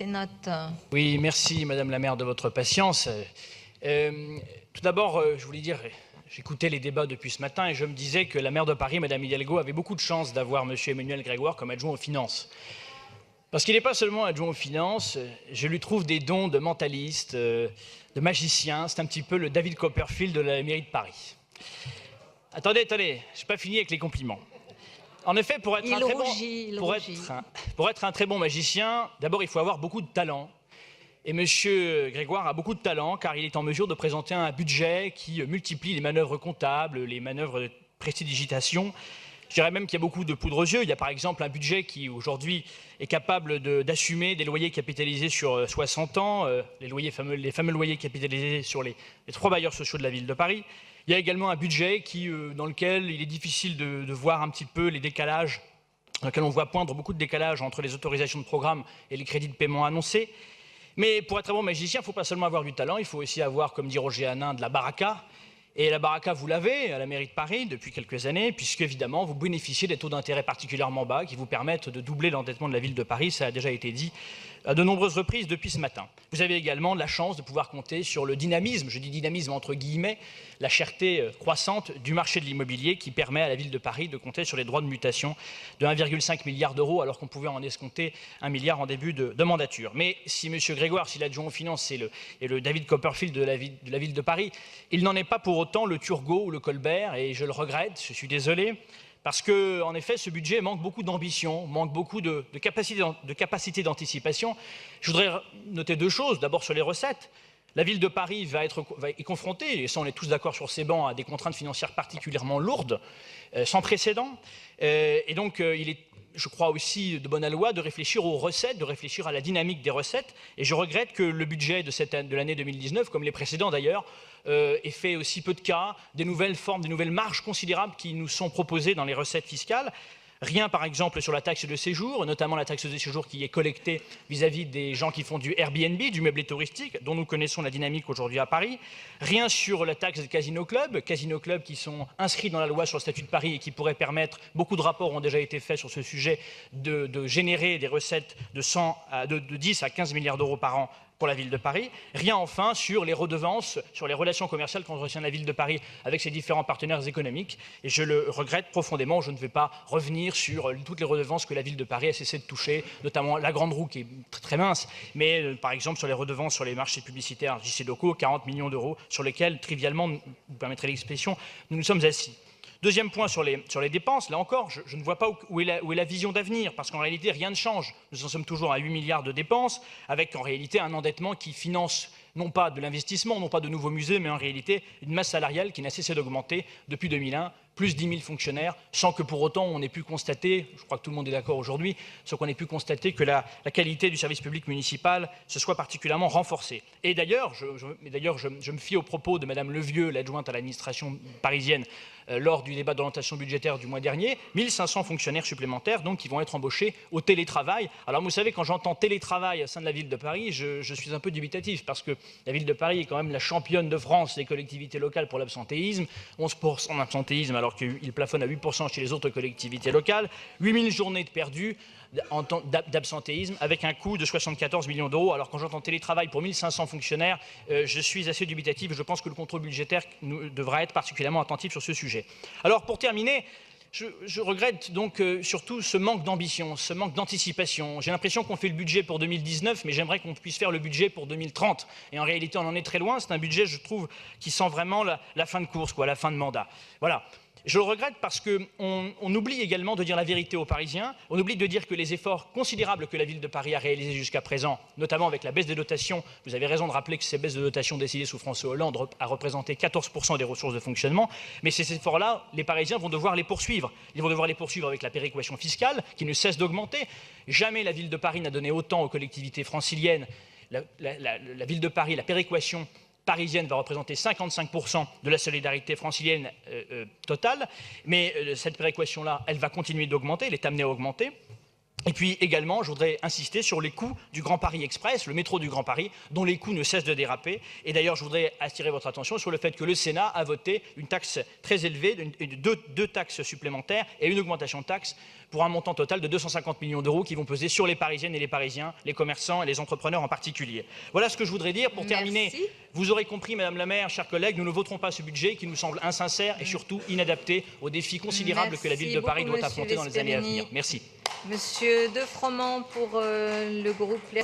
sénateur. Oui, merci Madame la maire de votre patience. Tout d'abord, je voulais dire, j'écoutais les débats depuis ce matin et je me disais que la maire de Paris, Madame Hidalgo, avait beaucoup de chance d'avoir Monsieur Emmanuel Grégoire comme adjoint aux finances. Parce qu'il n'est pas seulement adjoint aux finances, je lui trouve des dons de mentaliste, de magicien. C'est un petit peu le David Copperfield de la mairie de Paris. Attendez, je n'ai pas fini avec les compliments. En effet, pour être un très bon magicien, d'abord il faut avoir beaucoup de talent. Et Monsieur Grégoire a beaucoup de talent car il est en mesure de présenter un budget qui multiplie les manœuvres comptables, les manœuvres de prestidigitation. Je dirais même qu'il y a beaucoup de poudre aux yeux. Il y a par exemple un budget qui aujourd'hui est capable d'assumer des loyers capitalisés sur 60 ans, les fameux loyers capitalisés sur les 3 bailleurs sociaux de la ville de Paris. Il y a également un budget dans lequel il est difficile de voir un petit peu les décalages, dans lequel on voit poindre beaucoup de décalages entre les autorisations de programme et les crédits de paiement annoncés. Mais pour être un bon magicien, il ne faut pas seulement avoir du talent, il faut aussi avoir, comme dit Roger Hanin, de la baraka. Et la baraka, vous l'avez à la mairie de Paris depuis quelques années, puisque évidemment, vous bénéficiez des taux d'intérêt particulièrement bas qui vous permettent de doubler l'endettement de la ville de Paris. Ça a déjà été dit à de nombreuses reprises depuis ce matin. Vous avez également la chance de pouvoir compter sur le dynamisme, je dis dynamisme entre guillemets, la cherté croissante du marché de l'immobilier qui permet à la ville de Paris de compter sur les droits de mutation de 1,5 milliard d'euros alors qu'on pouvait en escompter 1 milliard en début de mandature. Mais si M. Grégoire, si l'adjoint aux finances, est le David Copperfield de la ville de Paris, il n'en est pas pour autant le Turgot ou le Colbert, et je le regrette, je suis désolé, parce qu'en effet, ce budget manque beaucoup d'ambition, manque beaucoup de capacité d'anticipation. Je voudrais noter 2 choses. D'abord sur les recettes. La ville de Paris est confrontée, et ça on est tous d'accord sur ces bancs, à des contraintes financières particulièrement lourdes, sans précédent. Et donc il est, je crois aussi de bonne loi de réfléchir aux recettes, de réfléchir à la dynamique des recettes. Et je regrette que le budget de l'année 2019, comme les précédents d'ailleurs, ait fait aussi peu de cas, des nouvelles formes, des nouvelles marges considérables qui nous sont proposées dans les recettes fiscales. Rien, par exemple, sur la taxe de séjour, notamment la taxe de séjour qui est collectée vis-à-vis des gens qui font du Airbnb, du meublé touristique, dont nous connaissons la dynamique aujourd'hui à Paris. Rien sur la taxe des Casino Club qui sont inscrits dans la loi sur le statut de Paris et qui pourraient permettre, beaucoup de rapports ont déjà été faits sur ce sujet, de générer des recettes de 10 à 15 milliards d'euros par an pour la ville de Paris. Rien enfin sur les redevances, sur les relations commerciales qu'entretient la ville de Paris avec ses différents partenaires économiques. Et je le regrette profondément. Je ne vais pas revenir sur toutes les redevances que la ville de Paris a cessé de toucher, notamment la grande roue qui est très mince, mais par exemple sur les redevances sur les marchés publicitaires JC Locaux, 40 millions d'euros sur lesquels, trivialement, vous permettrez l'expression, nous nous sommes assis. Deuxième point sur les dépenses, là encore, je ne vois pas où est la vision d'avenir, parce qu'en réalité, rien ne change. Nous en sommes toujours à 8 milliards de dépenses, avec en réalité un endettement qui finance non pas de l'investissement, non pas de nouveaux musées, mais en réalité une masse salariale qui n'a cessé d'augmenter depuis 2001, plus 10 000 fonctionnaires, sans que pour autant on ait pu constater, je crois que tout le monde est d'accord aujourd'hui, sans qu'on ait pu constater que la qualité du service public municipal se soit particulièrement renforcée. Et d'ailleurs, je me fie aux propos de Mme Levieux, l'adjointe à l'administration parisienne, lors du débat d'orientation budgétaire du mois dernier, 1500 fonctionnaires supplémentaires donc, qui vont être embauchés au télétravail. Alors vous savez, quand j'entends télétravail au sein de la ville de Paris, je suis un peu dubitatif, parce que la ville de Paris est quand même la championne de France des collectivités locales pour l'absentéisme, 11% d'absentéisme alors qu'il plafonne à 8% chez les autres collectivités locales, 8000 journées de perdues d'absentéisme avec un coût de 74 millions d'euros. Alors quand j'entends télétravail pour 1500 fonctionnaires, je suis assez dubitatif et je pense que le contrôle budgétaire devra être particulièrement attentif sur ce sujet. Alors pour terminer, je regrette donc surtout ce manque d'ambition, ce manque d'anticipation. J'ai l'impression qu'on fait le budget pour 2019, mais j'aimerais qu'on puisse faire le budget pour 2030. Et en réalité, on en est très loin. C'est un budget, je trouve, qui sent vraiment la fin de course, la fin de mandat. Voilà. Je le regrette parce qu'on oublie également de dire la vérité aux Parisiens. On oublie de dire que les efforts considérables que la ville de Paris a réalisés jusqu'à présent, notamment avec la baisse des dotations, vous avez raison de rappeler que ces baisses de dotations décidées sous François Hollande a représenté 14% des ressources de fonctionnement, mais ces efforts-là, les Parisiens vont devoir les poursuivre. Ils vont devoir les poursuivre avec la péréquation fiscale qui ne cesse d'augmenter. Jamais la ville de Paris n'a donné autant aux collectivités franciliennes. La ville de Paris, la péréquation parisienne va représenter 55% de la solidarité francilienne totale, mais cette péréquation-là, elle va continuer d'augmenter, elle est amenée à augmenter. Et puis également, je voudrais insister sur les coûts du Grand Paris Express, le métro du Grand Paris, dont les coûts ne cessent de déraper. Et d'ailleurs, je voudrais attirer votre attention sur le fait que le Sénat a voté une taxe très élevée, deux taxes supplémentaires et une augmentation de taxes pour un montant total de 250 millions d'euros qui vont peser sur les Parisiennes et les Parisiens, les commerçants et les entrepreneurs en particulier. Voilà ce que je voudrais dire. Pour terminer, vous aurez compris, Madame la maire, chers collègues, nous ne voterons pas ce budget qui nous semble insincère et surtout inadapté aux défis considérables que la ville de Paris doit affronter dans les années à venir. Merci. Monsieur De Froment pour le groupe Les